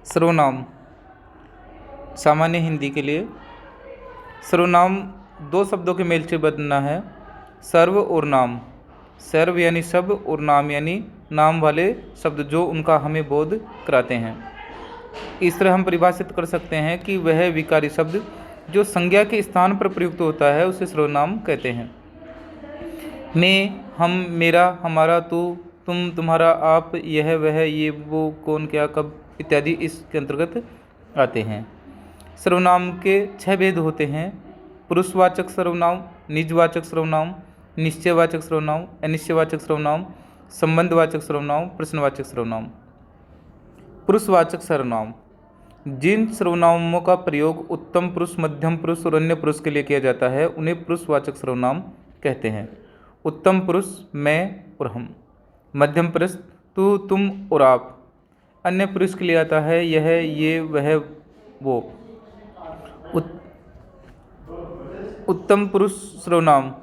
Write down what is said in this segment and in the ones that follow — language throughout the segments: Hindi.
सर्वनाम सामान्य हिंदी के लिए सर्वनाम दो शब्दों के मेल से बनना है, सर्व और नाम। सर्व यानी सब और नाम यानी नाम वाले शब्द जो उनका हमें बोध कराते हैं। इस तरह हम परिभाषित कर सकते हैं कि वह विकारी शब्द जो संज्ञा के स्थान पर प्रयुक्त होता है उसे सर्वनाम कहते हैं। मैं, हम, मेरा, हमारा, तू, तुम, तुम्हारा, आप, यह, वह, ये, वो, कौन, क्या, कब इत्यादि इसके अंतर्गत आते हैं। सर्वनाम के 6 भेद होते हैं: पुरुषवाचक सर्वनाम, निजवाचक सर्वनाम, निश्चयवाचक सर्वनाम, अनिश्चयवाचक सर्वनाम, संबंधवाचक सर्वनाम, प्रश्नवाचक सर्वनाम। पुरुषवाचक सर्वनाम जिन सर्वनामों का प्रयोग उत्तम पुरुष, मध्यम पुरुष और अन्य पुरुष के लिए किया जाता है उन्हें पुरुषवाचक सर्वनाम कहते हैं। उत्तम पुरुष मैं और हम, मध्यम पुरुष तू, तुम और आप, अन्य पुरुष के लिए आता है यह, ये, वह, वो। उत्तम पुरुष सर्वनाम,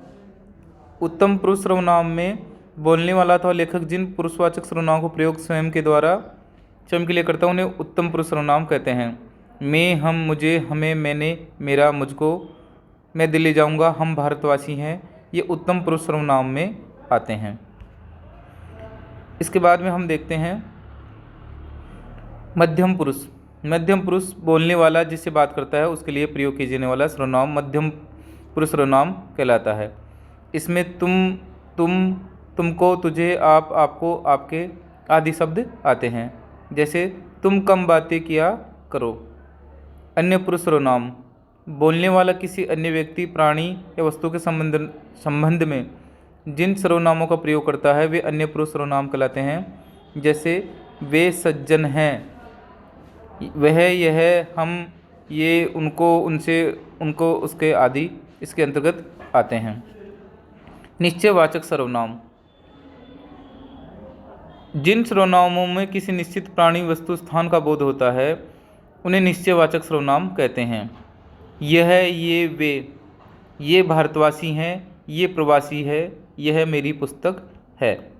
उत्तम पुरुष सर्वनाम में बोलने वाला अथवा लेखक जिन पुरुषवाचक सर्वनाम को प्रयोग स्वयं के लिए करता है उन्हें उत्तम पुरुष सर्वनाम कहते हैं। मैं, हम, मुझे, हमें, मैंने, मेरा, मुझको, मैं दिल्ली जाऊंगा, हम भारतवासी हैं, ये उत्तम पुरुष सर्वनाम में आते हैं। इसके बाद में हम देखते हैं मध्यम पुरुष। मध्यम पुरुष बोलने वाला जिससे बात करता है उसके लिए प्रयोग किए जाने वाला सर्वनाम मध्यम पुरुष सर्वनाम कहलाता है। इसमें तुम, तुमको, तुझे, आप, आपको, आपके आदि शब्द आते हैं। जैसे तुम कम बातें किया करो। अन्य पुरुष सर्वनाम बोलने वाला किसी अन्य व्यक्ति, प्राणी या वस्तु के संबंध में जिन सर्वनामों का प्रयोग करता है वे अन्य पुरुष सर्वनाम कहलाते हैं। जैसे वे सज्जन हैं, वह, यह, हम, ये, उनको, उनसे, उनको, उसके आदि इसके अंतर्गत आते हैं। निश्चयवाचक सर्वनाम जिन सर्वनामों में किसी निश्चित प्राणी, वस्तु, स्थान का बोध होता है उन्हें निश्चयवाचक सर्वनाम कहते हैं। यह, ये, वे, ये भारतवासी हैं, ये प्रवासी है, यह मेरी पुस्तक है।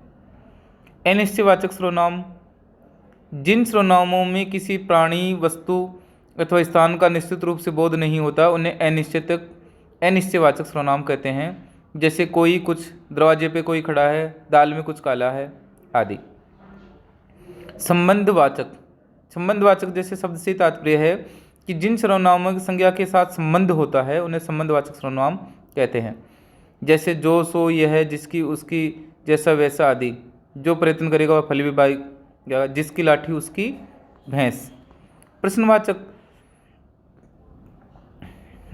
अनिश्चयवाचक सर्वनाम जिन सर्वनामों में किसी प्राणी, वस्तु अथवा स्थान का निश्चित रूप से बोध नहीं होता उन्हें अनिश्चयवाचक सर्वनाम कहते हैं। जैसे कोई, कुछ, दरवाजे पे कोई खड़ा है, दाल में कुछ काला है आदि। संबंधवाचक जैसे शब्द से तात्पर्य है कि जिन सर्वनामों की संज्ञा के साथ संबंध होता है उन्हें संबंधवाचक सर्वनाम कहते हैं। जैसे जो, सो, यह, जिसकी, उसकी, जैसा, वैसा आदि। जो प्रयत्न करेगा वह फल भी पाएगा, जिसकी लाठी उसकी भैंस। प्रश्नवाचक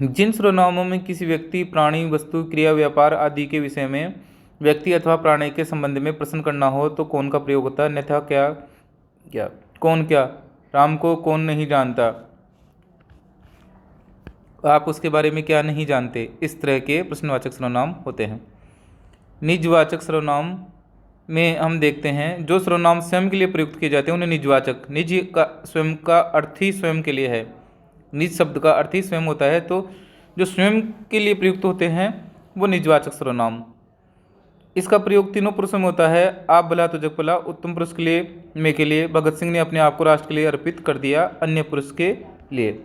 जिन सर्वनामों में किसी व्यक्ति, प्राणी, वस्तु, क्रिया, व्यापार आदि के विषय में व्यक्ति अथवा प्राणी के संबंध में प्रश्न करना हो तो कौन का प्रयोग होता है। अन्यथा क्या, कौन, क्या, राम को कौन नहीं जानता, आप उसके बारे में क्या नहीं जानते, इस तरह के प्रश्नवाचक सर्वनाम होते हैं। निजवाचक सर्वनाम में हम देखते हैं जो सर्वनाम स्वयं के लिए प्रयुक्त किए जाते हैं उन्हें निजवाचक। निज का स्वयं का अर्थ ही स्वयं के लिए है, निज शब्द का अर्थ ही स्वयं होता है, तो जो स्वयं के लिए प्रयुक्त होते हैं वो निजवाचक सर्वनाम। इसका प्रयोग तीनों पुरुषों में होता है। आप भला तो जग भला, उत्तम पुरुष के लिए, मैं के लिए, भगत सिंह ने अपने आप को राष्ट्र के लिए अर्पित कर दिया, अन्य पुरुष के लिए।